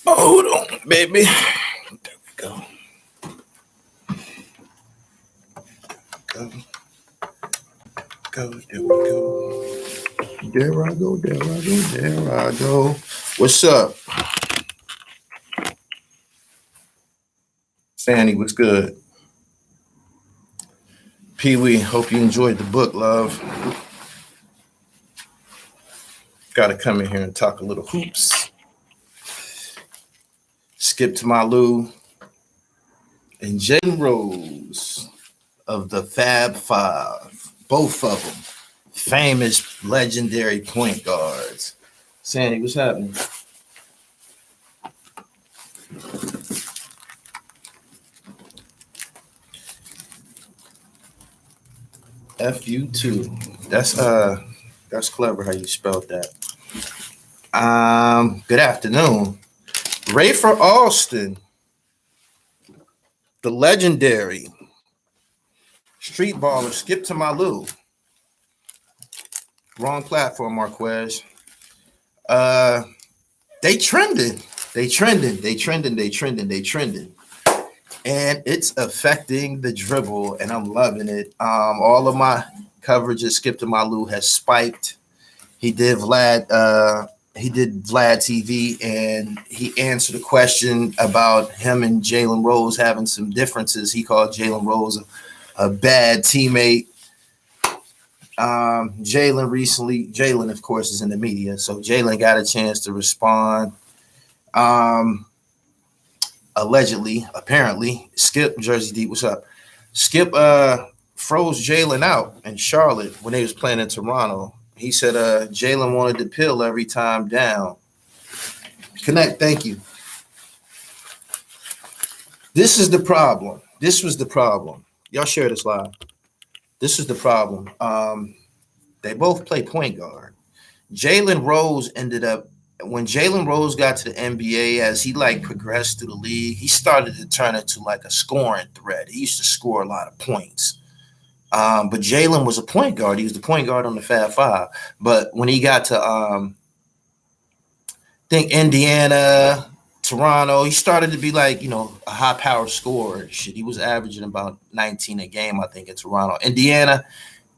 Hold on, baby. There we go. There we go. There I go. What's up? Sandy, what's good? Pee Wee, hope you enjoyed the book, love. Got to come in here and talk a little hoops. Skip to my Lou and Jalen Rose of the Fab Five. Both of them famous, legendary point guards. Sandy, what's happening? FU2. That's clever how you spelled that. Good afternoon. Rafer Alston, the legendary street baller, Skip to my Lou. Wrong platform, Marquez. They trending. And it's affecting the dribble, and I'm loving it. All of my coverage of Skip to my Lou has spiked. He did Vlad TV, and he answered a question about him and Jalen Rose having some differences. He called Jalen Rose a bad teammate. Jalen, of course, is in the media, so Jalen got a chance to respond. Apparently, Skip, Jersey Deep, what's up? Skip froze Jalen out in Charlotte when they was playing in Toronto. He said Jalen wanted to pill every time down. Connect, thank you. This is the problem. This was the problem. Y'all share this live. This is the problem. They both play point guard. Jalen Rose ended up, when Jalen Rose got to the NBA, as he progressed through the league, he started to turn into a scoring threat. He used to score a lot of points. But Jalen was a point guard. He was the point guard on the Fab Five. But when he got to, I think Indiana, Toronto, he started to be a high-powered scorer. He was averaging about 19 a game, I think, in Toronto. Indiana,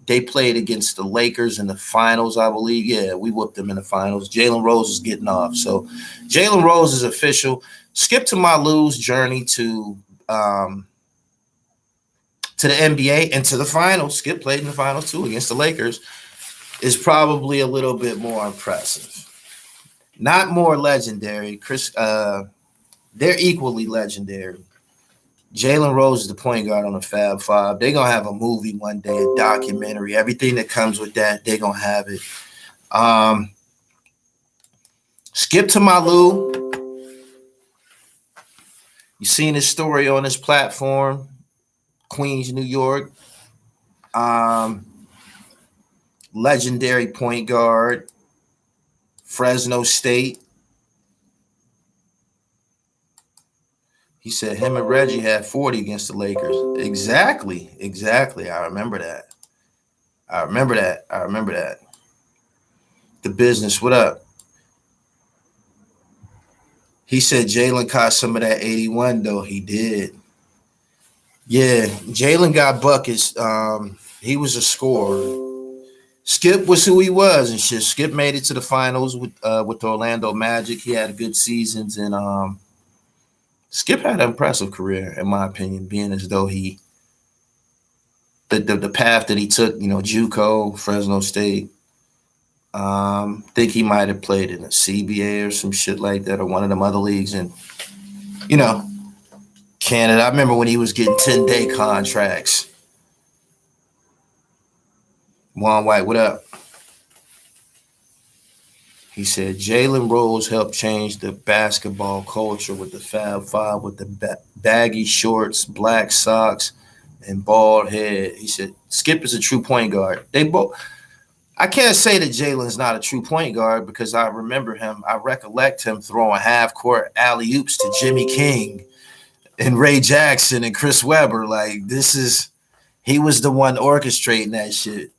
they played against the Lakers in the finals, I believe. Yeah, we whooped them in the finals. Jalen Rose is getting off. So Jalen Rose is official. Skip to my Lou's journey to the NBA and to the finals. Skip played in the finals too against the Lakers. Is probably a little bit more impressive. Not more legendary. They're equally legendary. Jalen Rose is the point guard on the Fab Five. They're going to have a movie one day, a documentary. Everything that comes with that, they're going to have it. Skip to my Lou. You seen his story on his platform, Queens, New York. Legendary point guard, Fresno State. He said him and Reggie had 40 against the Lakers. Exactly. I remember that. The business, what up? He said Jalen caught some of that 81, though. He did. Yeah, Jalen got buckets. He was a scorer. Skip was who he was and shit. Skip made it to the finals with the Orlando Magic. He had good seasons, and Skip had an impressive career, in my opinion, being as though the path that he took, JUCO, Fresno State. Think he might have played in a CBA or some shit like that, or one of them other leagues, and Canada. I remember when he was getting 10-day contracts. Juan White, what up? He said Jalen Rose helped change the basketball culture with the Fab Five, with the baggy shorts, black socks, and bald head. He said Skip is a true point guard. I can't say that Jalen's not a true point guard because I recollect him throwing half-court alley-oops to Jimmy King and Ray Jackson and Chris Webber. He was the one orchestrating that shit.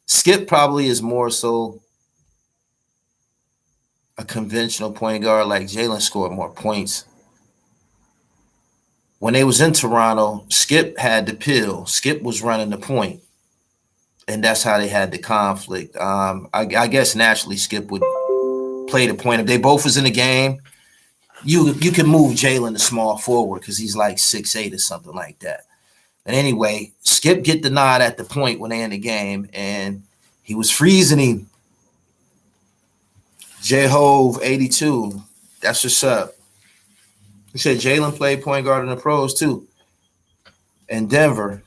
Skip probably is more so a conventional point guard like Jalen scored more points. When they was in Toronto, Skip had the pill. Skip was running the point, and that's how they had the conflict. I guess naturally Skip would play the point. If they both was in the game, you can move Jalen to small forward because he's like 6'8" or something like that. And anyway, Skip get the nod at the point when they in the game, and he was freezing him. J-Hove 82. That's what's up. He said Jalen played point guard in the pros too. In Denver.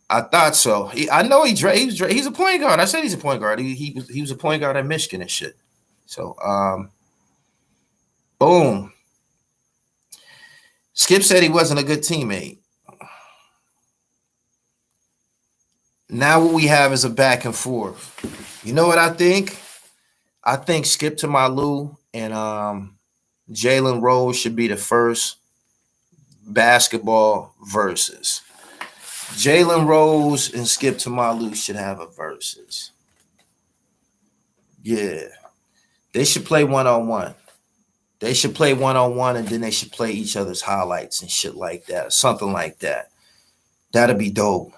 I thought so. I know he's a point guard. I said he's a point guard. He was a point guard at Michigan and shit. So boom. Skip said he wasn't a good teammate. Now what we have is a back and forth. You know what I think? I think Skip to Malou and Jalen Rose should be the first basketball versus. Jalen Rose and Skip to Malou should have a versus. Yeah. They should play one-on-one. They should play one-on-one, and then they should play each other's highlights and shit like that. Something like that. That'd be dope.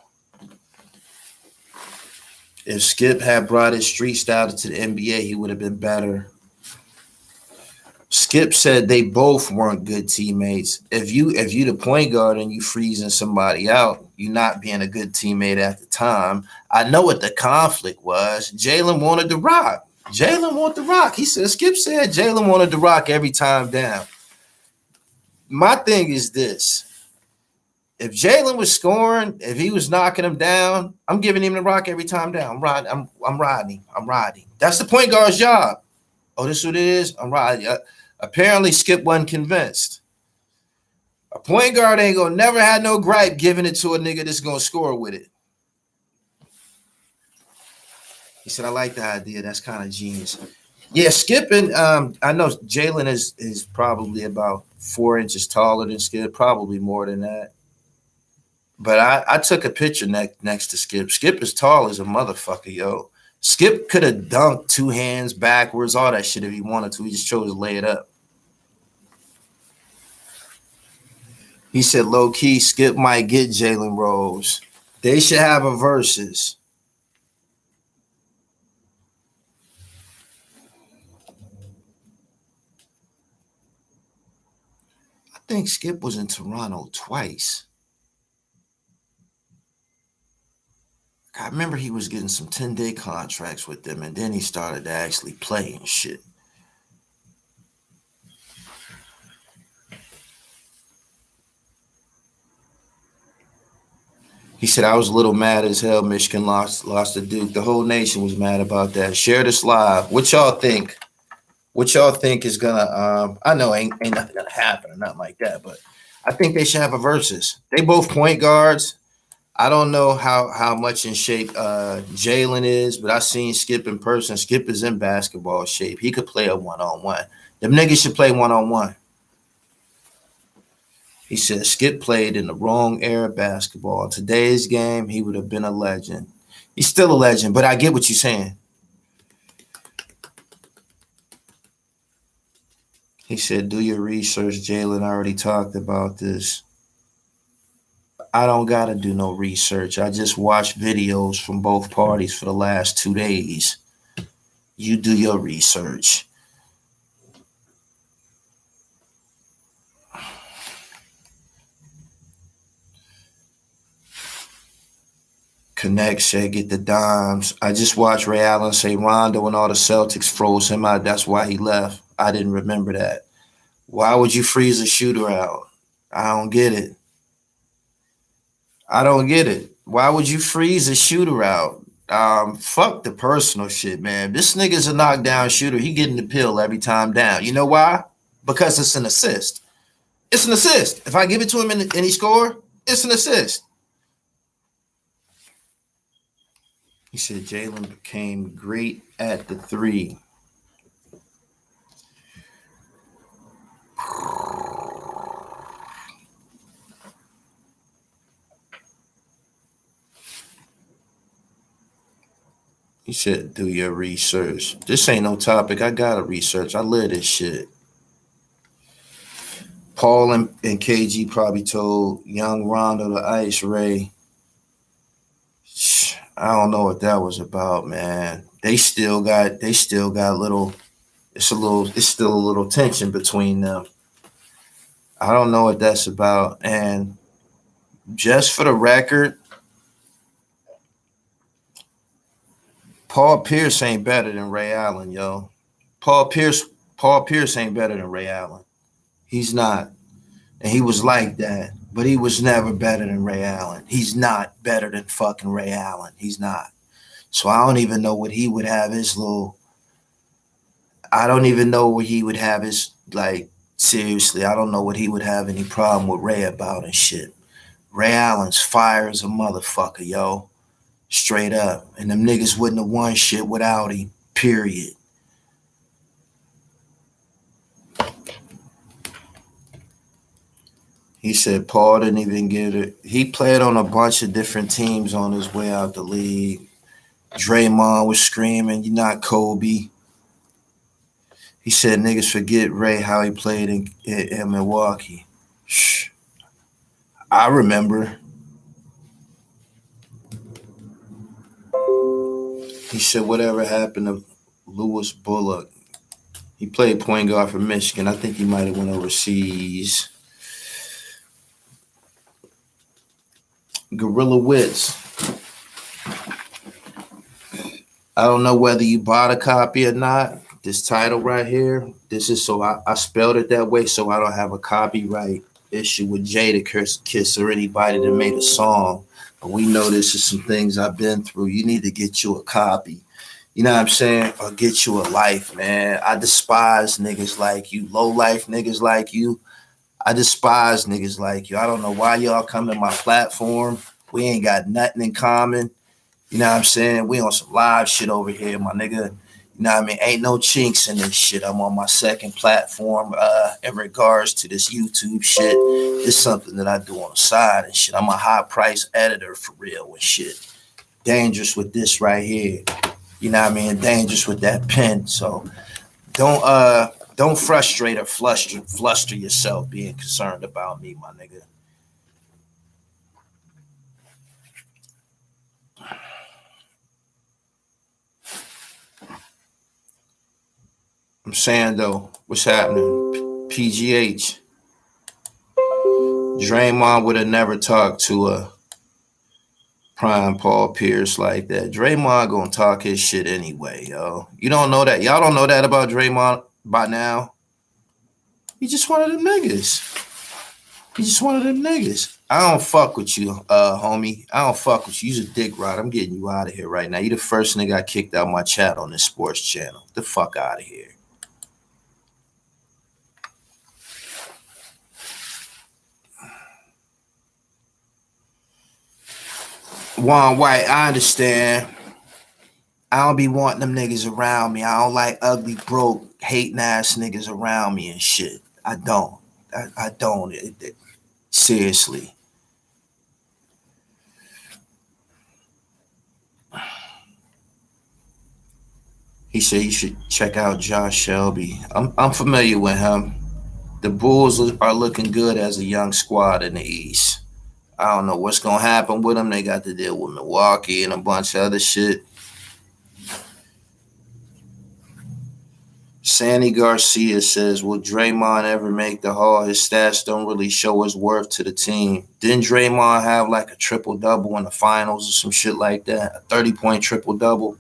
If Skip had brought his street style to the NBA, he would have been better. Skip said they both weren't good teammates. If you the point guard and you freezing somebody out, you not being a good teammate at the time. I know what the conflict was. Jalen wanted to rock. Jalen wanted to rock. He said, Skip said Jalen wanted to rock every time down. My thing is this. If Jalen was scoring, if he was knocking him down, I'm giving him the rock every time down. I'm riding him. That's the point guard's job. Oh, this is what it is? I'm riding. Apparently, Skip wasn't convinced. A point guard ain't gonna never have no gripe giving it to a nigga that's gonna score with it. He said, I like the idea. That's kind of genius. Yeah, Skip and I know Jalen is probably about 4 inches taller than Skip, probably more than that. But I took a picture next to Skip. Skip is tall as a motherfucker, yo. Skip could have dunked 2 hands backwards, all that shit if he wanted to. He just chose to lay it up. He said, low-key, Skip might get Jalen Rose. They should have a versus. I think Skip was in Toronto twice. I remember he was getting some 10-day contracts with them, and then he started to actually play and shit. He said, I was a little mad as hell Michigan lost to Duke. The whole nation was mad about that. Share this live. What y'all think? What y'all think is gonna I know ain't nothing gonna happen or nothing like that, but I think they should have a versus. They both point guards. I don't know how much in shape Jalen is, but I seen Skip in person. Skip is in basketball shape. He could play a one-on-one. Them niggas should play one-on-one. He said Skip played in the wrong era of basketball. In today's game, he would have been a legend. He's still a legend, but I get what you're saying. He said, do your research. Jalen already talked about this. I don't got to do no research. I just watched videos from both parties for the last 2 days. You do your research. Connect said, get the dimes. I just watched Ray Allen say Rondo and all the Celtics froze him out. That's why he left. I didn't remember that. Why would you freeze a shooter out? I don't get it. I don't get it. Why would you freeze a shooter out? Fuck the personal shit, man. This nigga's a knockdown shooter. He getting the pill every time down. You know why? Because it's an assist. It's an assist. If I give it to him and he score, it's an assist. He said Jalen became great at the 3. He said, do your research. This ain't no topic. I gotta research. I live this shit. Paul and KG probably told young Rondo the Ice Ray. I don't know what that was about, man. They still got little. It's still a little tension between them. I don't know what that's about. And just for the record, Paul Pierce ain't better than Ray Allen, yo. Paul Pierce ain't better than Ray Allen. He's not. And he was like that, but he was never better than Ray Allen. He's not better than fucking Ray Allen. He's not. So I don't even know what he would have his little. I don't even know what he would have his, like, seriously, I don't know what he would have any problem with Ray about and shit. Ray Allen's fire as a motherfucker, yo. Straight up. And them niggas wouldn't have won shit without him, period. He said Paul didn't even get it. He played on a bunch of different teams on his way out the league. Draymond was screaming, "You're not Kobe." He said niggas forget Ray how he played in Milwaukee. Shh. I remember. He said whatever happened to Lewis Bullock. He played point guard for Michigan. I think he might have went overseas. Gorilla Wits. I don't know whether you bought a copy or not. This title right here, this is so I spelled it that way so I don't have a copyright issue with Jadakiss or anybody that made a song. But we know this is some things I've been through. You need to get you a copy. You know what I'm saying? Or get you a life, man. I despise niggas like you, low life niggas like you. I despise niggas like you. I don't know why y'all come to my platform. We ain't got nothing in common. You know what I'm saying? We on some live shit over here, my nigga. You know what I mean? Ain't no chinks in this shit. I'm on my second platform in regards to this YouTube shit. It's something that I do on the side and shit. I'm a high price editor for real and shit. Dangerous with this right here. You know what I mean? Dangerous with that pen. So don't frustrate or fluster yourself being concerned about me, my nigga. I'm saying though, what's happening? PGH. Draymond would have never talked to a prime Paul Pierce like that. Draymond gonna talk his shit anyway, yo. You don't know that. Y'all don't know that about Draymond by now. He just one of them niggas. He just one of them niggas. I don't fuck with you, homie. I don't fuck with you. You's a dick rod. I'm getting you out of here right now. You the first nigga I kicked out my chat on this sports channel. The fuck out of here. Juan White, I understand. I don't be wanting them niggas around me. I don't like ugly, broke, hating ass niggas around me and shit. I don't. I don't. Seriously. He said you should check out Josh Shelby. I'm familiar with him. The Bulls are looking good as a young squad in the East. I don't know what's going to happen with them. They got to deal with Milwaukee and a bunch of other shit. Sandy Garcia says, will Draymond ever make the Hall? His stats don't really show his worth to the team. Didn't Draymond have like a triple-double in the finals or some shit like that? A 30-point triple-double?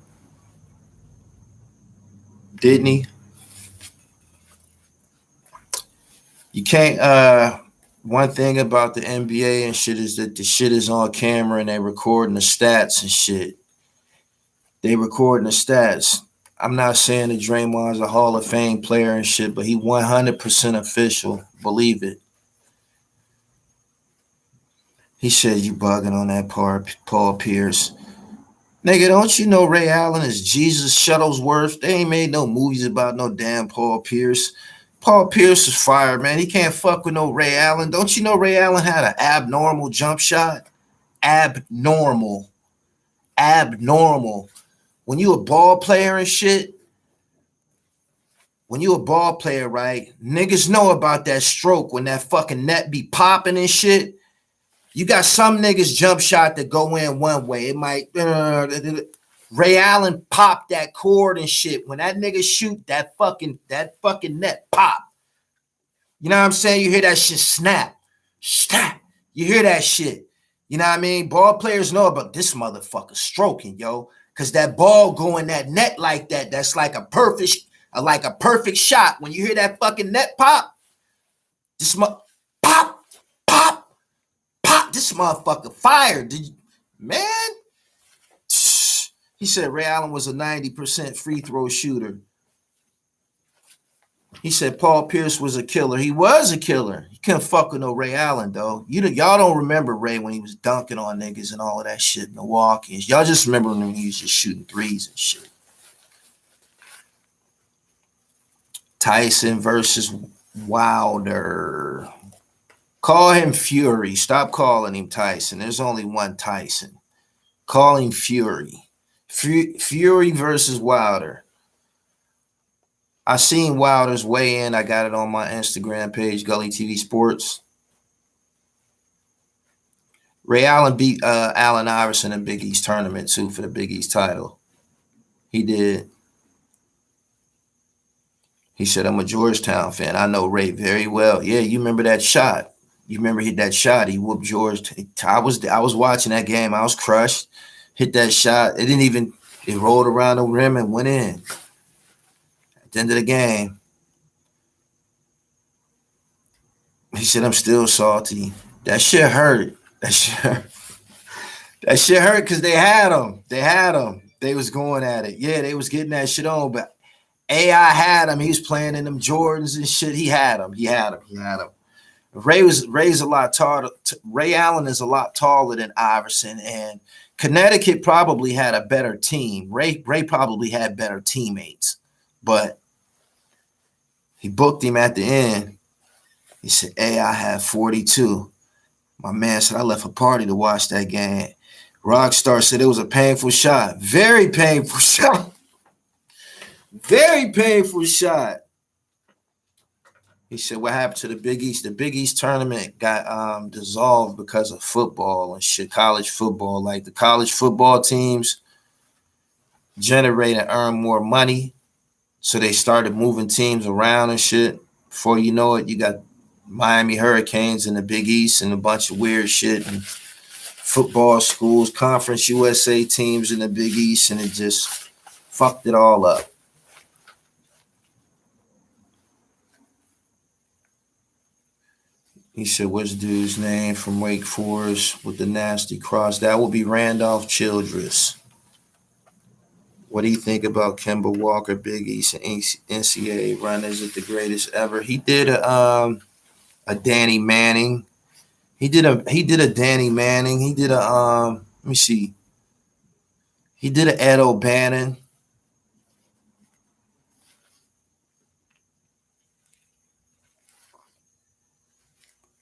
Didn't he? You can't... One thing about the NBA and shit is that the shit is on camera and they recording the stats and shit. They recording the stats. I'm not saying that Draymond's a Hall of Fame player and shit, but he 100% official. Believe it. He said you bugging on that Paul Pierce. Nigga, don't you know Ray Allen is Jesus Shuttlesworth? They ain't made no movies about no damn Paul Pierce. Paul Pierce is fired, man. He can't fuck with no Ray Allen. Don't you know Ray Allen had an abnormal jump shot? Abnormal. when you a ball player and shit, when you a ball player, right? Niggas know about that stroke when that fucking net be popping and shit. You got some niggas jump shot that go in one way. It might Ray Allen popped that cord and shit. When that nigga shoot that fucking net pop. You know what I'm saying? You hear that shit snap. Snap. You hear that shit. You know what I mean? Ball players know about this motherfucker stroking, yo. Cause that ball go in that net like that. That's like a perfect shot. When you hear that fucking net pop, pop, pop, pop. This motherfucker fired. Man? He said Ray Allen was a 90% free throw shooter. He said Paul Pierce was a killer. He was a killer. He couldn't fuck with no Ray Allen, though. Y'all don't remember Ray when he was dunking on niggas and all of that shit in Milwaukee. Y'all just remember when he was just shooting threes and shit. Tyson versus Wilder. Call him Fury. Stop calling him Tyson. There's only one Tyson. Call him Fury. Fury versus Wilder. I seen Wilder's weigh in. I got it on my Instagram page, Gully TV Sports. Ray Allen beat Allen Iverson in Big East tournament too for the Big East title. He did. He said, I'm a Georgetown fan. I know Ray very well. Yeah, you remember that shot. You remember that shot. He whooped George. I was watching that game. I was crushed. Hit that shot. It rolled around the rim and went in. At the end of the game, he said, I'm still salty. That shit hurt. That shit hurt because they had him. They was going at it. Yeah, they was getting that shit on, but AI had him. He was playing in them Jordans and shit. He had him. Ray's a lot taller. Ray Allen is a lot taller than Iverson, and Connecticut probably had a better team. Ray probably had better teammates, but he booked him at the end. He said, hey, I had 42. My man said, I left a party to watch that game. Rockstar said it was a painful shot. Very painful shot. Very painful shot. He said, what happened to the Big East? The Big East tournament got dissolved because of football and shit, college football. Like the college football teams generate and earn more money. So they started moving teams around and shit. Before you know it, you got Miami Hurricanes in the Big East and a bunch of weird shit and football schools, Conference USA teams in the Big East, and it just fucked it all up. He said, what's dude's name from Wake Forest with the nasty cross? That will be Randolph Childress. What do you think about Kemba Walker, Big East, and NCAA run? Is it the greatest ever? He did a Danny Manning. He did a Danny Manning. He did a let me see. He did a Ed O'Bannon.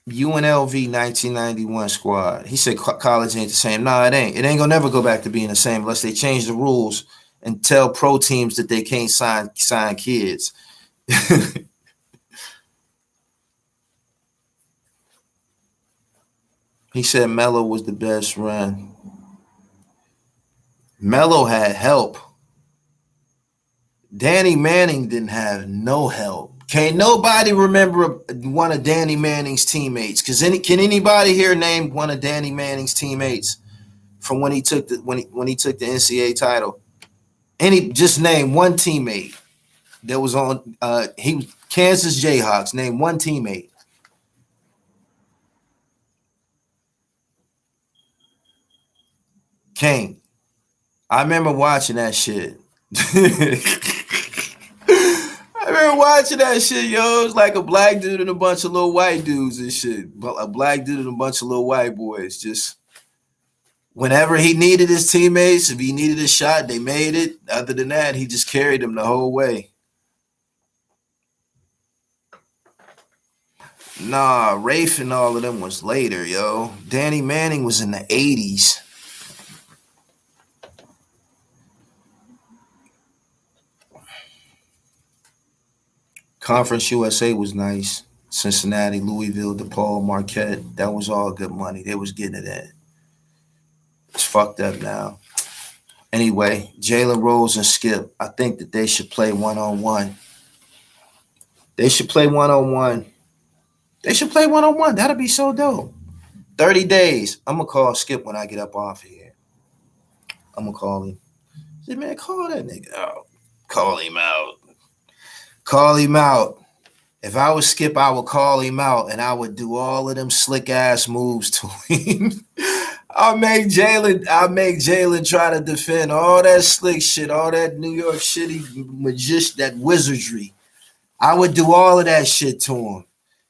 UNLV 1991 squad. He said college ain't the same. No, it ain't. It ain't gonna never go back to being the same unless they change the rules and tell pro teams that they can't sign kids. He said Melo was the best run. Melo had help. Danny Manning didn't have no help. Can't nobody remember one of Danny Manning's teammates? Can anybody here name one of Danny Manning's teammates from when he took the NCAA title? Just name one teammate that was on Kansas Jayhawks. Name one teammate. Kane. I remember watching that shit. I remember watching that shit, yo. It was like a black dude and a bunch of little white dudes and shit. A black dude and a bunch of little white boys. Just whenever he needed his teammates, if he needed a shot, they made it. Other than that, he just carried them the whole way. Nah, Rafer and all of them was later, yo. Danny Manning was in the 80s. Conference USA was nice. Cincinnati, Louisville, DePaul, Marquette. That was all good money. They was getting it in. It's fucked up now. Anyway, Jalen Rose and Skip. I think that they should play 1-on-1. They should play 1-on-1. They should play 1-on-1. That'll be so dope. 30 days. I'm going to call Skip when I get up off here. I'm going to call him. Say, man, call that nigga out. Call him out. Call him out. If I was Skip, I would call him out and I would do all of them slick ass moves to him. I'll make Jalen try to defend all that slick shit, all that New York City magician, that wizardry. I would do all of that shit to him.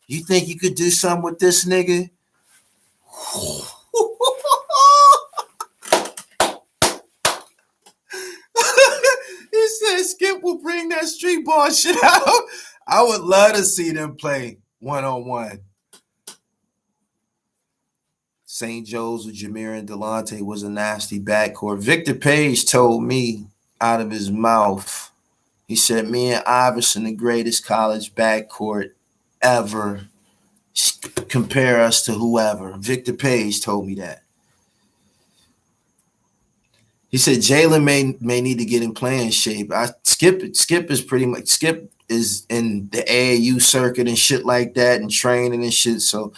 You think you could do something with this nigga? He said Skip will bring that street ball shit out. I would love to see them play 1-on-1. St. Joe's with Jameer and Delonte was a nasty backcourt. Victor Page told me out of his mouth, he said, me and Iverson, the greatest college backcourt ever. Compare us to whoever. Victor Page told me that. He said Jalen may need to get in playing shape. Skip is pretty much Skip is in the AAU circuit and shit like that and training and shit. So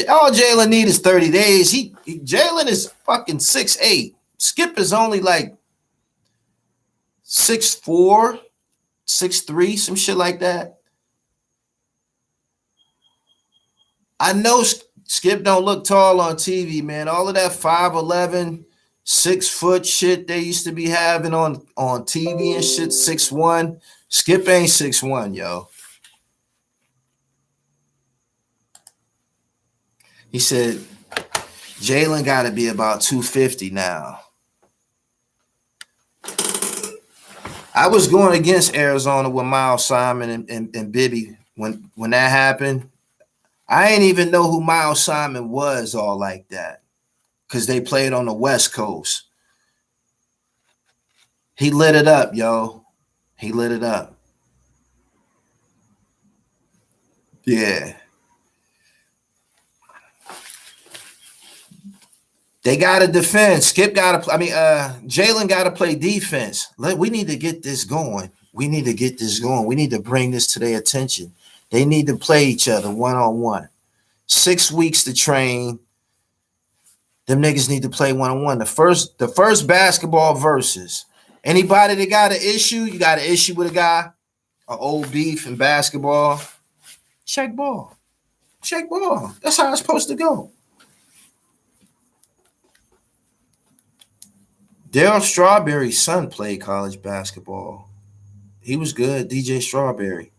all Jalen need is 30 days. Jalen is fucking 6'8". Skip is only like 6'4", 6'3", some shit like that. I know Skip don't look tall on TV, man. All of that 5'11", 6 foot shit they used to be having on TV and shit, 6'1". Skip ain't 6'1", yo. He said Jalen got to be about 250 now. I was going against Arizona with Miles Simon and Bibby when that happened. I ain't even know who Miles Simon was all like that because they played on the West Coast. He lit it up, yo. He lit it up. Yeah. They got to defend. Skip got to – Jalen got to play defense. We need to get this going. We need to bring this to their attention. They need to play each other 1-on-1. 6 weeks to train. Them niggas need to play 1-on-1. The first basketball versus. Anybody that got an issue, you got an issue with a guy, an old beef in basketball, check ball. Check ball. That's how it's supposed to go. Darryl Strawberry's son played college basketball. He was good, DJ Strawberry.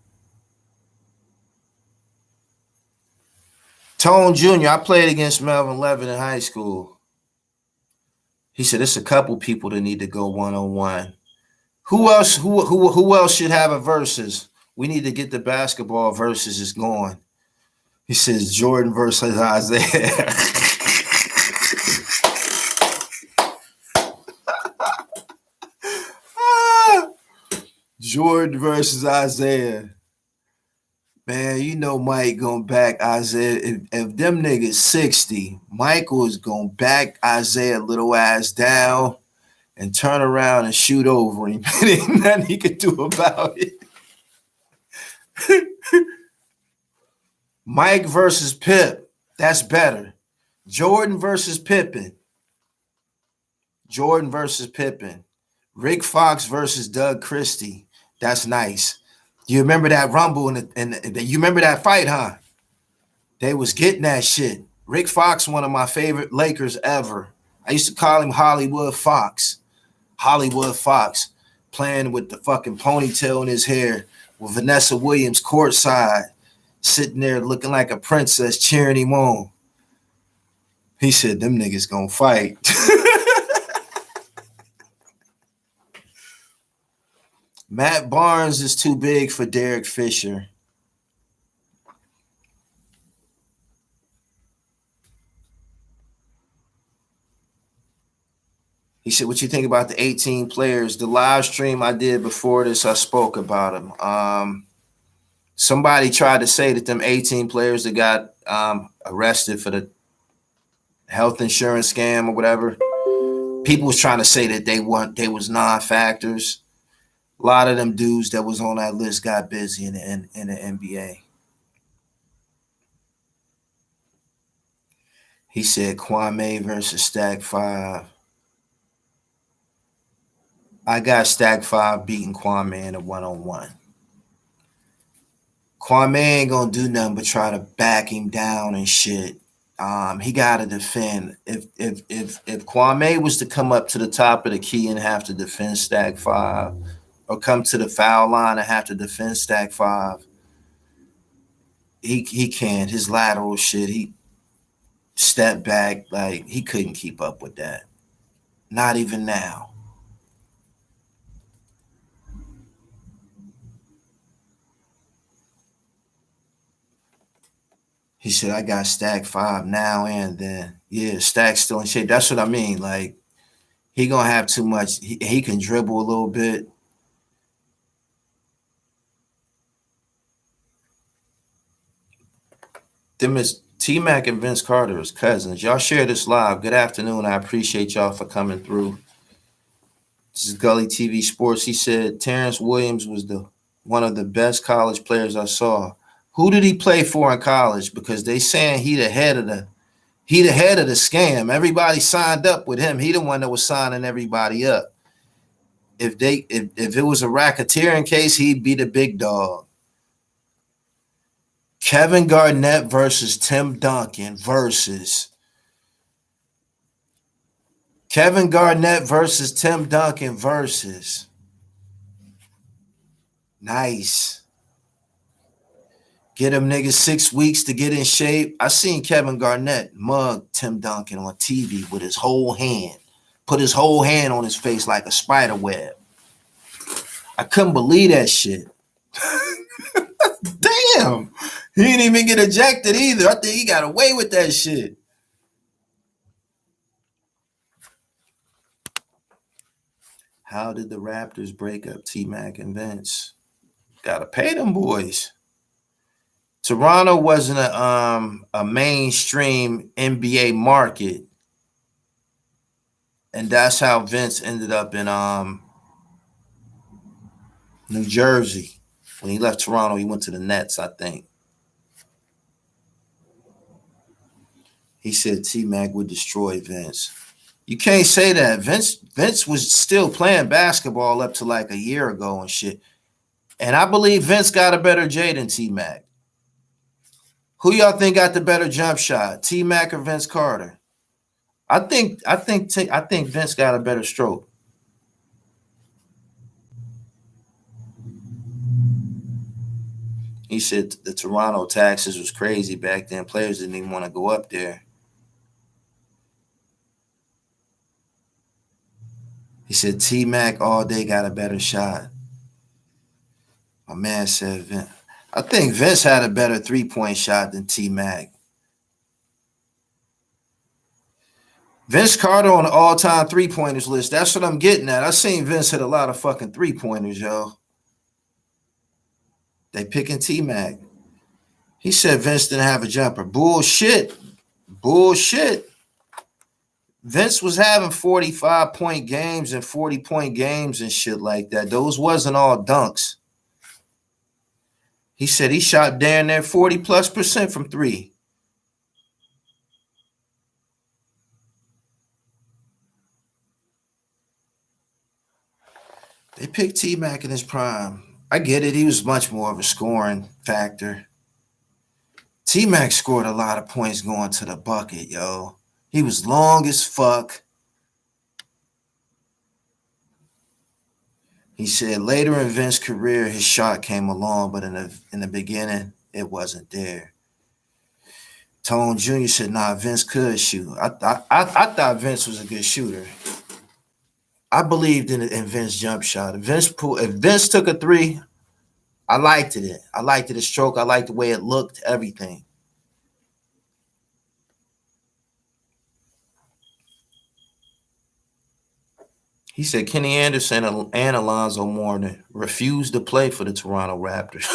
Tone Jr., I played against Melvin Levin in high school. He said it's a couple people that need to go 1-on-1. Who else should have a versus? We need to get the basketball versus is going. He says Jordan versus Isaiah. Jordan versus Isaiah. Man, you know Mike gonna back Isaiah. If them niggas 60, Michael is gonna back Isaiah little ass down and turn around and shoot over him. Ain't nothing he could do about it. Mike versus Pip. That's better. Jordan versus Pippen. Rick Fox versus Doug Christie. That's nice. You remember that rumble and you remember that fight, huh? They was getting that shit. Rick Fox, one of my favorite Lakers ever. I used to call him Hollywood Fox. Hollywood Fox, playing with the fucking ponytail in his hair with Vanessa Williams courtside, sitting there looking like a princess cheering him on. He said, them niggas gonna fight. Matt Barnes is too big for Derek Fisher. He said, what you think about the 18 players? The live stream I did before this, I spoke about them. Somebody tried to say that them 18 players that got arrested for the health insurance scam or whatever, people was trying to say that they was non-factors. A lot of them dudes that was on that list got busy in the NBA. He said Kwame versus Stack 5. I got Stack 5 beating Kwame in a one-on-one. Kwame ain't gonna do nothing but try to back him down and shit. He gotta defend. If Kwame was to come up to the top of the key and have to defend Stack 5, or come to the foul line and have to defend Stack 5, he can't. His lateral shit, he stepped back, like he couldn't keep up with that. Not even now. He said, I got Stack 5 now and then. Yeah, Stack's still in shape. That's what I mean. Like, he gonna have too much. He can dribble a little bit. Them is T-Mac and Vince Carter is cousins. Y'all share this live. Good afternoon. I appreciate y'all for coming through. This is Gully TV Sports. He said Terrence Williams was one of the best college players I saw. Who did he play for in college? Because they saying he the head of the scam. Everybody signed up with him. He the one that was signing everybody up. If it was a racketeering case, he'd be the big dog. Kevin Garnett versus Tim Duncan versus Kevin Garnett versus Tim Duncan versus. Nice. Get them niggas 6 weeks to get in shape. I seen Kevin Garnett mug Tim Duncan on TV with his whole hand. Put his whole hand on his face like a spider web. I couldn't believe that shit. Damn. He didn't even get ejected either. I think he got away with that shit. How did the Raptors break up T-Mac and Vince? Gotta pay them boys. Toronto wasn't a mainstream NBA market, and that's how Vince ended up in New Jersey. When he left Toronto, he went to the Nets, I think. He said T-Mac would destroy Vince. You can't say that. Vince was still playing basketball up to like a year ago and shit. And I believe Vince got a better J than T-Mac. Who y'all think got the better jump shot, T-Mac or Vince Carter? I think Vince got a better stroke. He said the Toronto taxes was crazy back then. Players didn't even want to go up there. He said T-Mac all day got a better shot. My man said Vince. I think Vince had a better three-point shot than T-Mac. Vince Carter on the all-time three-pointers list. That's what I'm getting at. I seen Vince hit a lot of fucking three-pointers, yo. They picking T-Mac. He said Vince didn't have a jumper. Bullshit. Vince was having 45-point games and 40-point games and shit like that. Those wasn't all dunks. He said he shot down there 40+% from three. They picked T-Mac in his prime. I get it. He was much more of a scoring factor. T-Mac scored a lot of points going to the bucket, yo. He was long as fuck. He said later in Vince's career, his shot came along, but in the beginning, it wasn't there. Tone Jr. said, nah, Vince could shoot. I thought Vince was a good shooter. I believed in Vince's jump shot. If Vince took a three, I liked it. I liked it, his stroke. I liked the way it looked, everything. He said Kenny Anderson and Alonzo Mourning refused to play for the Toronto Raptors.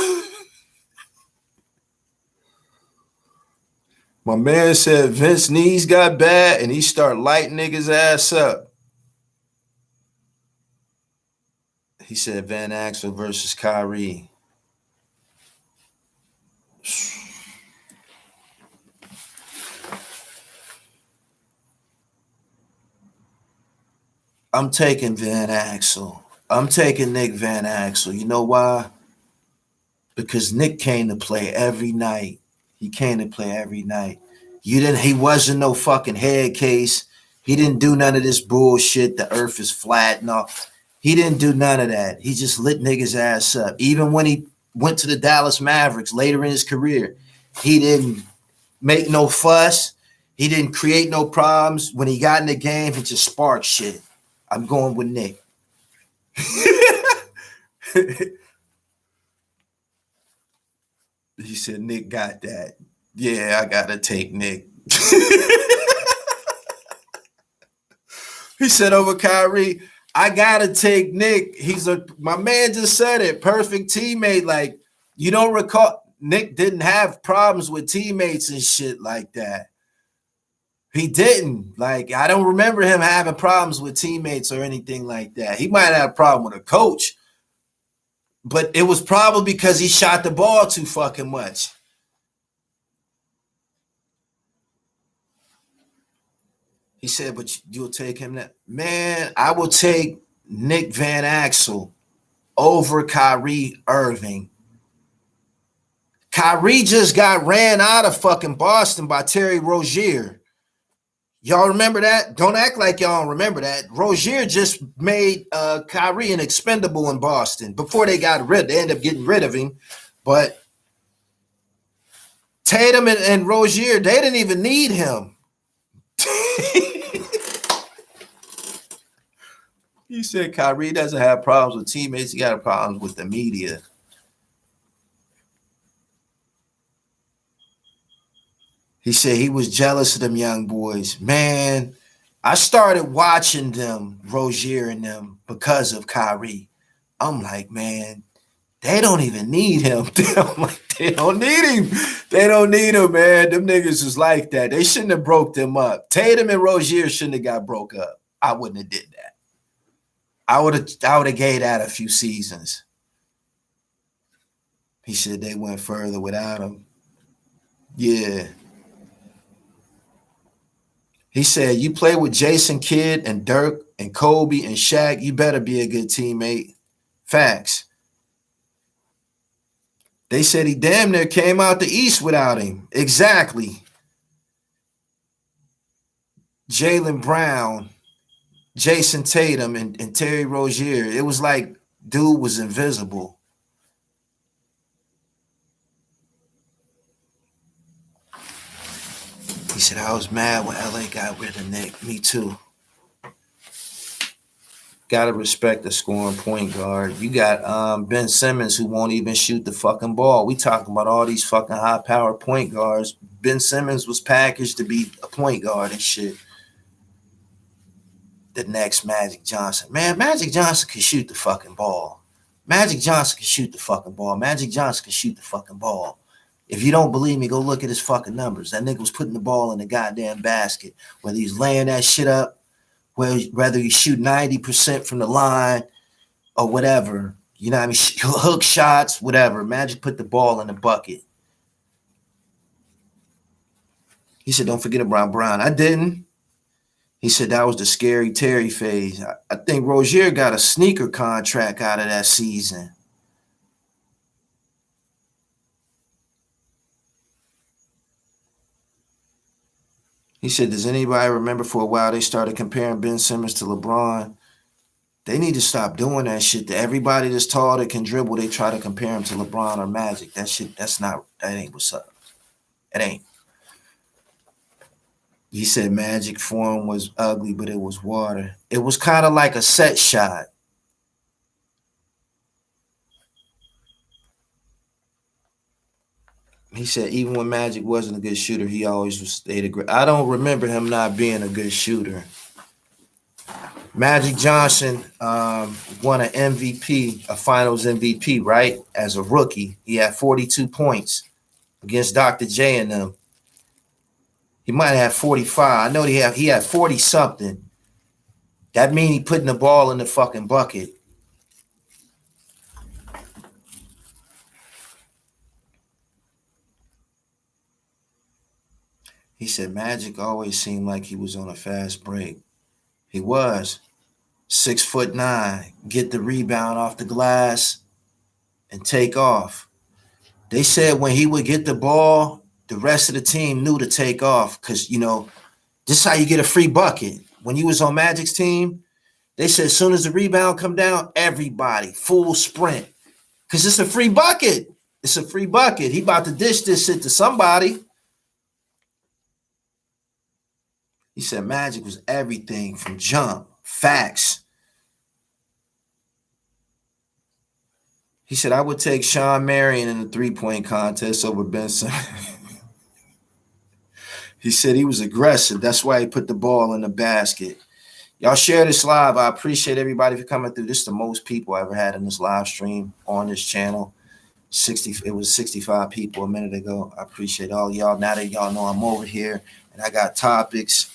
My man said Vince knees got bad and he start lighting niggas ass up. He said Van Exel versus Kyrie. I'm taking Van Exel. I'm taking Nick Van Exel. You know why? Because Nick came to play every night. He came to play every night. He wasn't no fucking head case. He didn't do none of this bullshit. The earth is flat. No, he didn't do none of that. He just lit niggas ass up. Even when he went to the Dallas Mavericks later in his career, he didn't make no fuss. He didn't create no problems. When he got in the game, he just sparked shit. I'm going with Nick. He said, Nick got that. Yeah, I got to take Nick. He said over Kyrie, I got to take Nick. My man just said it. Perfect teammate. Like, you don't recall, Nick didn't have problems with teammates and shit like that. He didn't. Like, I don't remember him having problems with teammates or anything like that. He might have a problem with a coach, but it was probably because he shot the ball too fucking much. He said, but you'll take him now. Man, I will take Nick Van Exel over Kyrie Irving. Kyrie just got ran out of fucking Boston by Terry Rozier. Y'all remember that? Don't act like y'all don't remember that. Rozier just made Kyrie an expendable in Boston before they ended up getting rid of him. But Tatum and Rozier, they didn't even need him. He said Kyrie doesn't have problems with teammates. He got problems with the media. He said he was jealous of them young boys. Man, I started watching them, Rozier and them, because of Kyrie. I'm like, man, they don't even need him. They don't need him. They don't need him, man. Them niggas is like that. They shouldn't have broke them up. Tatum and Rozier shouldn't have got broke up. I wouldn't have did that. I would have gave that a few seasons. He said they went further without him. Yeah. He said, you play with Jason Kidd and Dirk and Kobe and Shaq, you better be a good teammate. Facts. They said he damn near came out the East without him. Exactly. Jalen Brown, Jason Tatum, and Terry Rozier. It was like dude was invisible. He said, I was mad when LA got rid of Nick. Me too. Got to respect the scoring point guard. You got Ben Simmons who won't even shoot the fucking ball. We talking about all these fucking high-powered point guards. Ben Simmons was packaged to be a point guard and shit. The next Magic Johnson. Man, Magic Johnson can shoot the fucking ball. Magic Johnson can shoot the fucking ball. Magic Johnson can shoot the fucking ball. If you don't believe me, go look at his fucking numbers. That nigga was putting the ball in the goddamn basket. Whether he's laying that shit up, whether you shoot 90% from the line or whatever, you know what I mean? Hook shots, whatever. Magic put the ball in the bucket. He said, don't forget about Brown. I didn't. He said that was the scary Terry phase. I think Rozier got a sneaker contract out of that season. He said, does anybody remember for a while they started comparing Ben Simmons to LeBron? They need to stop doing that shit. To everybody that's tall that can dribble, they try to compare him to LeBron or Magic. That shit, that ain't what's up. It ain't. He said Magic form was ugly, but it was water. It was kind of like a set shot. He said even when Magic wasn't a good shooter, he always stayed a great. I don't remember him not being a good shooter. Magic Johnson won an MVP, a Finals MVP, right? As a rookie, he had 42 points against Dr. J and them. He might have had 45. I know he had 40 something. That means he putting the ball in the fucking bucket. He said Magic always seemed like he was on a fast break. He was 6'9", get the rebound off the glass and take off. They said when he would get the ball, the rest of the team knew to take off because, you know, this is how you get a free bucket. When you was on Magic's team, they said as soon as the rebound come down, everybody, full sprint. Because it's a free bucket. It's a free bucket. He about to dish this shit to somebody. He said Magic was everything from jump. Facts. He said, I would take Sean Marion in the three-point contest over Benson. He said he was aggressive. That's why he put the ball in the basket. Y'all share this live. I appreciate everybody for coming through. This is the most people I ever had in this live stream on this channel. It was 65 people a minute ago. I appreciate all y'all. Now that y'all know I'm over here and I got topics.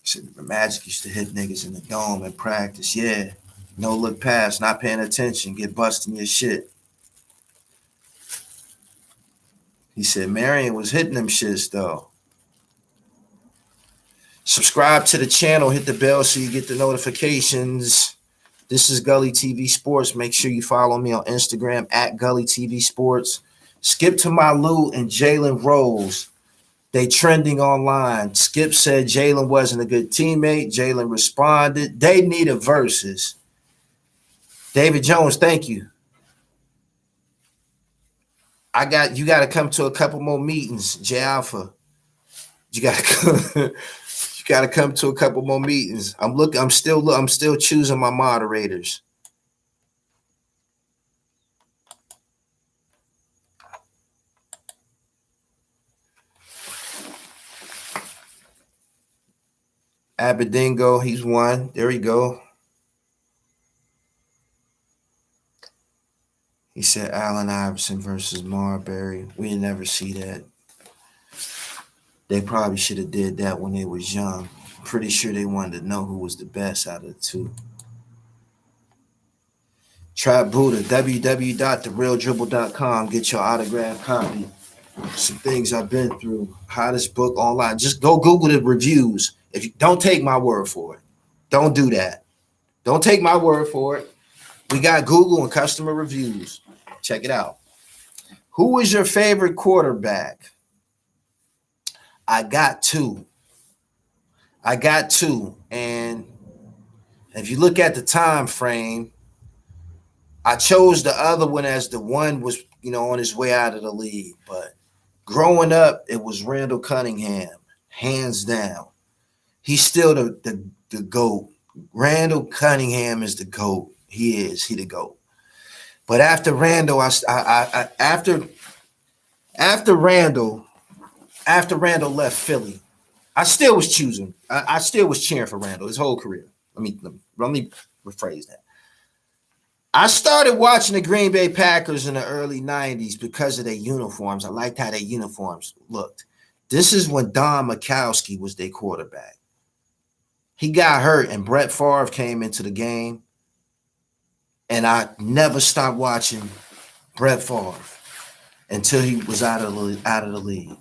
He said the Magic used to hit niggas in the dome in practice. Yeah. No look pass, not paying attention, get busting your shit. He said Marion was hitting them shits though. Subscribe to the channel, hit the bell so you get the notifications. This is Gully TV Sports. Make sure you follow me on Instagram at Gully TV Sports. Skip to my Lou and Jalen Rose. They trending online. Skip said Jalen wasn't a good teammate. Jalen responded. They need a versus. David Jones, thank you. You got to come to a couple more meetings, J Alpha. You got to come to a couple more meetings. I'm still choosing my moderators. Abedingo, he's one. There we go. He said Allen Iverson versus Marbury. We never see that. They probably should have did that when they was young. Pretty sure they wanted to know who was the best out of the two. Trap Buddha, www.therealdribble.com. Get your autographed copy. Some things I've been through. Hottest book online. Just go Google the reviews. If you don't take my word for it. Don't do that. Don't take my word for it. We got Google and customer reviews. Check it out. Who is your favorite quarterback? I got two. And if you look at the time frame, I chose the other one as the one was, on his way out of the league. But growing up, it was Randall Cunningham, hands down. He's still the GOAT. Randall Cunningham is the GOAT. He the GOAT. But after Randall, after Randall left Philly, I still was choosing. I still was cheering for Randall his whole career. Let me rephrase that. I started watching the Green Bay Packers in the early 90s because of their uniforms. I liked how their uniforms looked. This is when Don Majkowski was their quarterback. He got hurt and Brett Favre came into the game. And I never stopped watching Brett Favre until he was out of the league.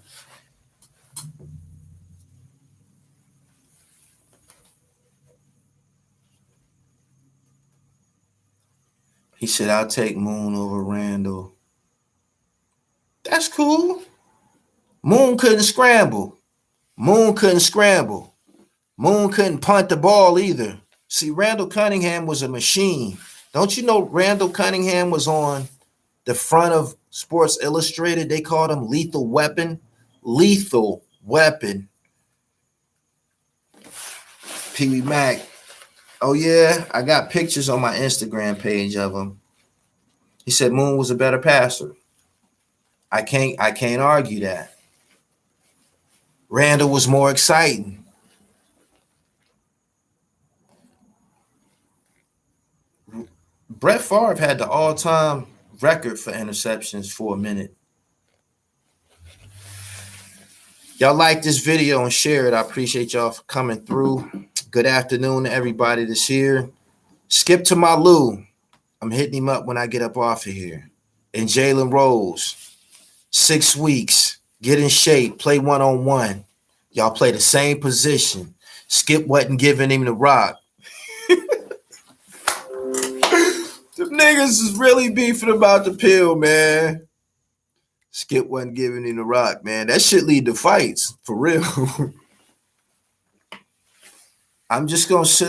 He said, I'll take Moon over Randall. That's cool. Moon couldn't scramble. Moon couldn't punt the ball either. See, Randall Cunningham was a machine. Don't you know Randall Cunningham was on the front of Sports Illustrated? They called him Lethal Weapon. Lethal Weapon. Pee Wee Mac. Oh, yeah, I got pictures on my Instagram page of him. He said Moon was a better passer. I can't argue that. Randall was more exciting. Brett Favre had the all-time record for interceptions for a minute. Y'all like this video and share it. I appreciate y'all for coming through. Good afternoon to everybody that's here. Skip to my Lou. I'm hitting him up when I get up off of here. And Jalen Rose, 6 weeks, get in shape, play one-on-one. Y'all play the same position. Skip wasn't giving him the rock. The niggas is really beefing about the pill, man. Skip wasn't giving him the rock, man. That shit lead to fights, for real. I'm just gonna sit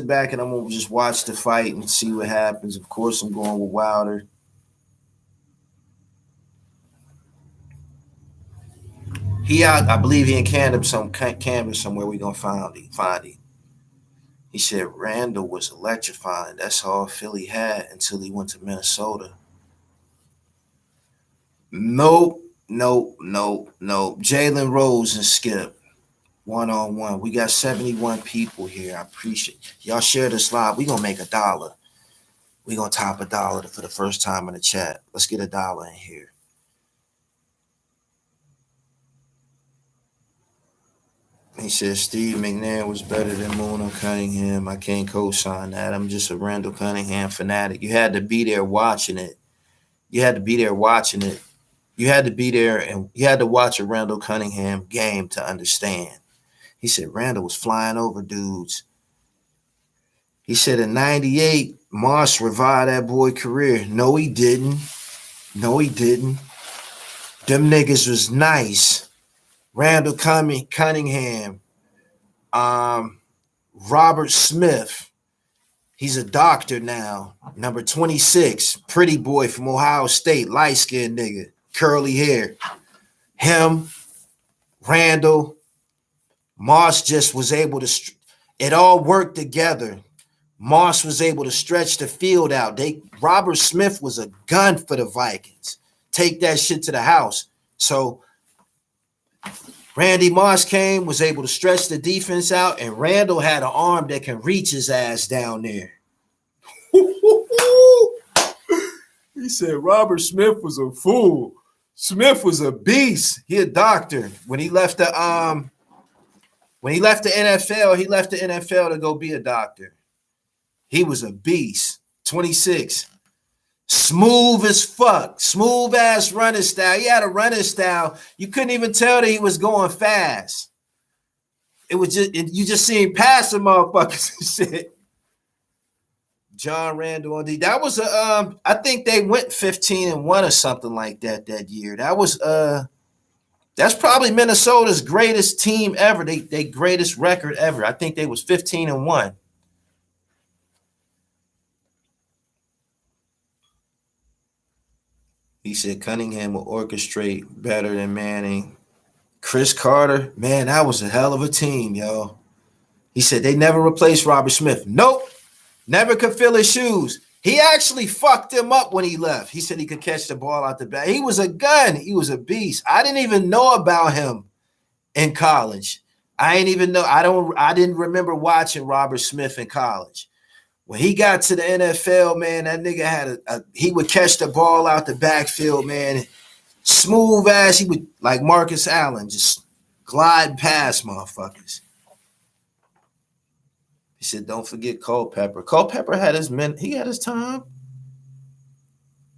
back and I'm gonna just watch the fight and see what happens. Of course, I'm going with Wilder. He out, I believe he in Canada somewhere. We gonna find him. He said Randall was electrifying. That's all Philly had until he went to Minnesota. Nope. Jalen Rose and Skip. One-on-one. We got 71 people here. I appreciate y'all share this live. We gonna make $1. We gonna top $1 for the first time in the chat. Let's get $1 in here. He says Steve McNair was better than Moon Cunningham. I can't co-sign that. I'm just a Randall Cunningham fanatic. You had to be there watching it. You had to be there and you had to watch a Randall Cunningham game to understand. He said Randall was flying over dudes. He said in 98, Moss revived that boy career. No, he didn't. Them niggas was nice. Randall Cunningham, Robert Smith. He's a doctor now. Number 26, pretty boy from Ohio State, light-skinned nigga, curly hair. Him, Randall, Moss just was able to, it all worked together. Moss was able to stretch the field out. Robert Smith was a gun for the Vikings. Take that shit to the house. So Randy Moss was able to stretch the defense out, and Randall had an arm that can reach his ass down there. He said Robert Smith was a fool. Smith was a beast. He a doctor. When he left the NFL, he left the NFL to go be a doctor. He was a beast. 26. Smooth as fuck. Smooth ass running style. He had a running style. You couldn't even tell that he was going fast. It was just, you just seen past the motherfuckers and shit. John Randall on D. That was I think they went 15-1 or something like that year. That was that's probably Minnesota's greatest team ever. They greatest record ever. I think they was 15-1. He said Cunningham will orchestrate better than Manning. Chris Carter, man, that was a hell of a team, yo. He said they never replaced Robert Smith. Nope. Never could fill his shoes. He actually fucked him up when he left. He said he could catch the ball out the back. He was a gun. He was a beast. I didn't even know about him in college. I didn't remember watching Robert Smith in college. When he got to the NFL, man, that nigga had he would catch the ball out the backfield, man. Smooth ass. He would, like Marcus Allen, just glide past motherfuckers. He said, don't forget Culpepper. Culpepper had his time.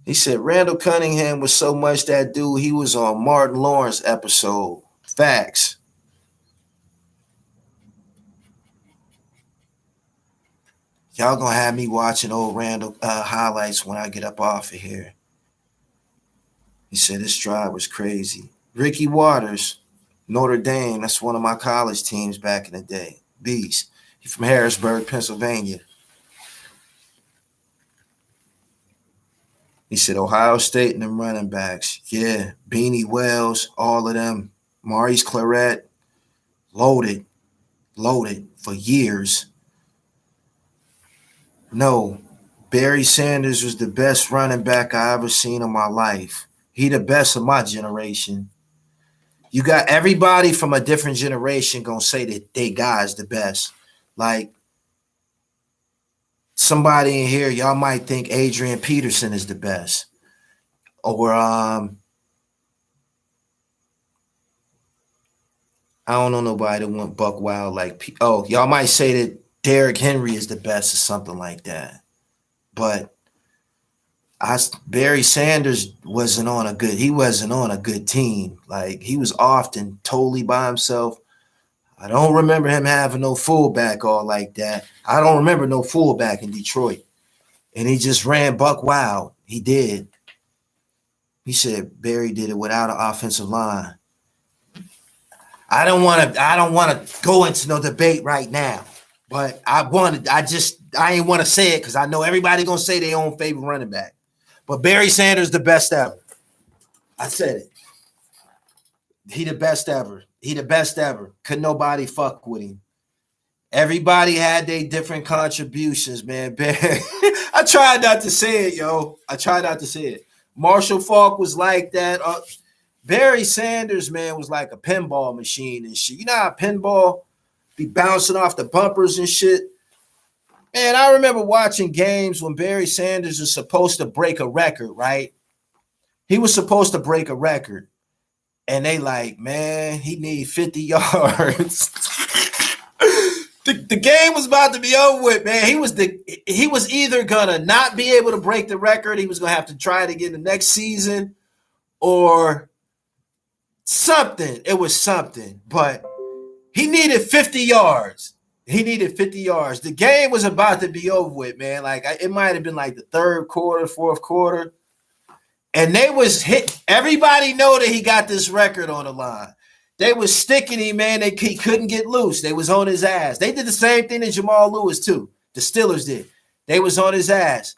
He said Randall Cunningham was so much that dude, he was on Martin Lawrence episode. Facts. Y'all gonna have me watching old Randall highlights when I get up off of here. He said this drive was crazy. Ricky Waters, Notre Dame, that's one of my college teams back in the day. Beast. He's from Harrisburg, Pennsylvania. He said Ohio State and them running backs. Yeah, Beanie Wells, all of them. Maurice Claret, loaded for years. No, Barry Sanders was the best running back I ever seen in my life. He the best of my generation. You got everybody from a different generation gonna say that they guy's the best. Like somebody in here, y'all might think Adrian Peterson is the best. Or I don't know nobody that went buck wild like. Oh, y'all might say that Derrick Henry is the best or something like that, but Barry Sanders wasn't on a good. He wasn't on a good team. Like he was often totally by himself. I don't remember him having no fullback all like that. I don't remember no fullback in Detroit, and he just ran buck wild. He did. He said Barry did it without an offensive line. I don't want to go into no debate right now, but I ain't want to say it because I know everybody gonna say their own favorite running back. But Barry Sanders the best ever. I said it. He the best ever. He the best ever. Could nobody fuck with him. Everybody had their different contributions, man. I tried not to say it, yo. I tried not to say it. Marshall Faulk was like that. Barry Sanders, man, was like a pinball machine and shit. You know how pinball be bouncing off the bumpers and shit? Man, I remember watching games when Barry Sanders was supposed to break a record, right? He was supposed to break a record. And they like, man, he need 50 yards. The game was about to be over with, man. He was either gonna not be able to break the record, he was gonna have to try it again the next season, or something. It was something, but he needed 50 yards. He needed 50 yards. The game was about to be over with, man. Like it might have been like the third quarter, fourth quarter. And they was hit. Everybody know that he got this record on the line. They was sticking him, man. He couldn't get loose. They was on his ass. They did the same thing to Jamal Lewis, too. The Steelers did. They was on his ass.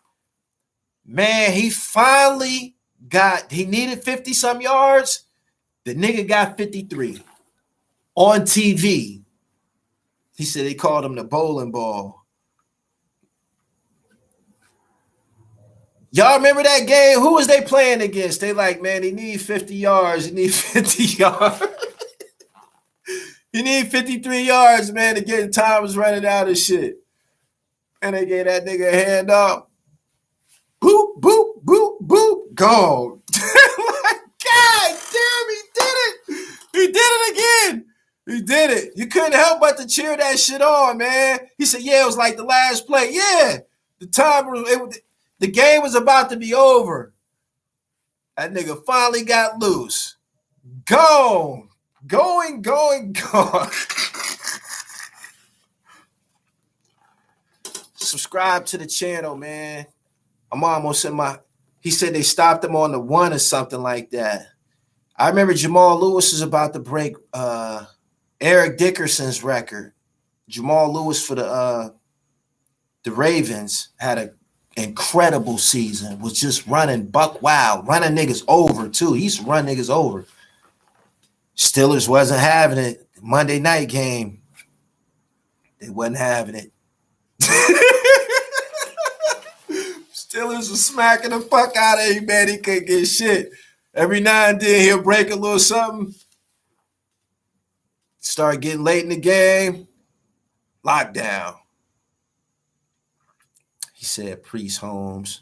Man, he finally he needed 50-some yards. The nigga got 53 on TV. He said they called him the bowling ball. Y'all remember that game? Who was they playing against? They like, man, he need 50 yards. He need 50 yards. He need 53 yards, man. Again, time was running out of shit. And they gave that nigga a hand up. Boop, boop, boop, boop. Gone. God damn, he did it. He did it again. He did it. You couldn't help but to cheer that shit on, man. He said, yeah, it was like the last play. Yeah. The game was about to be over. That nigga finally got loose. Gone. Going. Subscribe to the channel, man. I'm almost in he said they stopped him on the 1 or something like that. I remember Jamal Lewis is about to break Eric Dickerson's record. Jamal Lewis for the Ravens had an incredible season, was just running buck wild, running niggas over too. He used to run niggas over. Steelers wasn't having it. Monday night game, they wasn't having it. Steelers was smacking the fuck out of him, man. He couldn't get shit. Every now and then he'll break a little something. Start getting late in the game. Lockdown. He said Priest Holmes.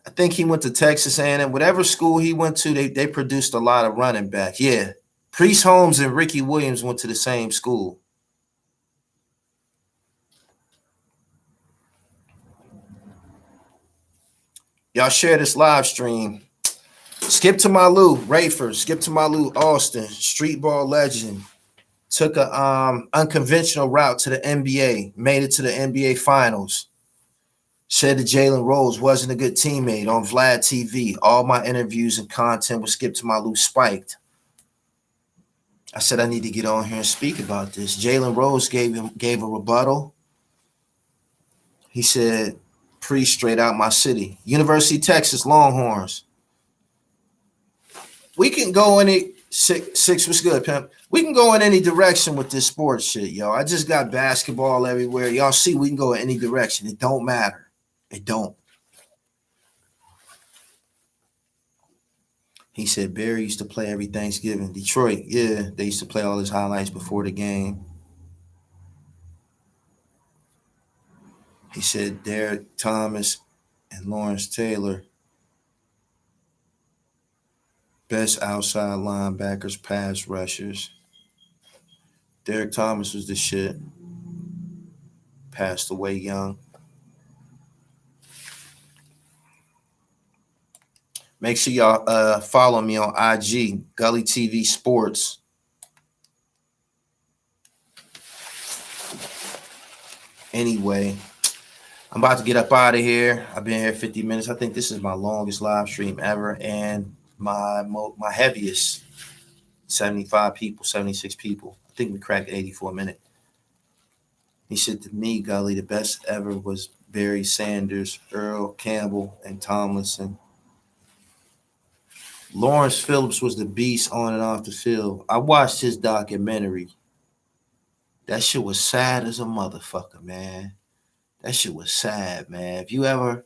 I think he went to Texas A&M. Whatever school he went to, they produced a lot of running backs. Yeah. Priest Holmes and Ricky Williams went to the same school. Y'all share this live stream. Skip to Malou, Rafer, Skip to Malou, Alston, street ball legend. Took a unconventional route to the NBA, made it to the NBA finals. Said that Jalen Rose wasn't a good teammate on Vlad TV. All my interviews and content with Skip to Malou spiked. I said I need to get on here and speak about this. Jalen Rose gave a rebuttal. He said, Priest straight out my city. University of Texas Longhorns. We can go any six was good, pimp. We can go in any direction with this sports shit, yo. I just got basketball everywhere. Y'all see we can go in any direction. It don't matter. It don't. He said Barry used to play every Thanksgiving. Detroit, yeah, they used to play all his highlights before the game. He said Derek Thomas and Lawrence Taylor. Best outside linebackers, pass rushers. Derek Thomas was the shit. Passed away young. Make sure y'all follow me on IG, Gully TV Sports. Anyway, I'm about to get up out of here. I've been here 50 minutes. I think this is my longest live stream ever and my heaviest. 75 people, 76 people. I think we cracked 84 minutes. He said to me, Gully, the best ever was Barry Sanders, Earl Campbell, and Tomlinson. Lawrence Phillips was the beast on and off the field. I watched his documentary. That shit was sad as a motherfucker, man. That shit was sad, man. If you ever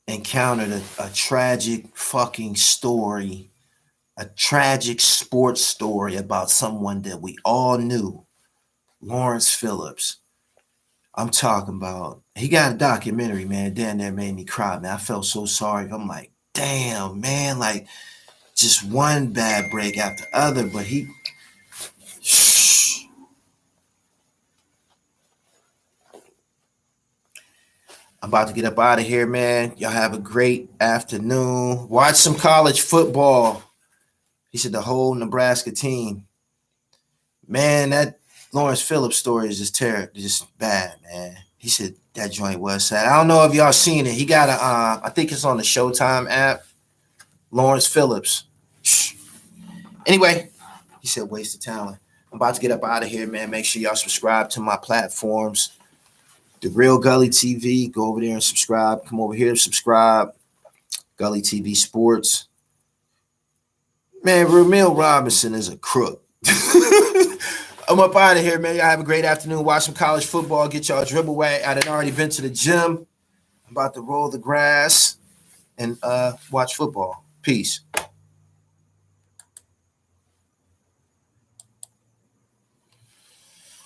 encountered a tragic fucking story, a tragic sports story about someone that we all knew, Lawrence Phillips. I'm talking about, he got a documentary, man. Damn, that made me cry, man. I felt so sorry. I'm like, damn, man, like just one bad break after the other, but he, I'm about to get up out of here, man. Y'all have a great afternoon. Watch some college football. He said the whole Nebraska team. Man, that Lawrence Phillips story is just bad, man. He said that joint was sad. I don't know if y'all seen it. He got I think it's on the Showtime app. Lawrence Phillips. Anyway, he said waste of talent. I'm about to get up out of here, man. Make sure y'all subscribe to my platforms. The Real Gully TV. Go over there and subscribe. Come over here, subscribe. Gully TV Sports. Man, Ramil Robinson is a crook. I'm up out of here, man. Y'all have a great afternoon. Watch some college football. Get y'all dribble away. I done already been to the gym. I'm about to roll the grass and watch football. Peace.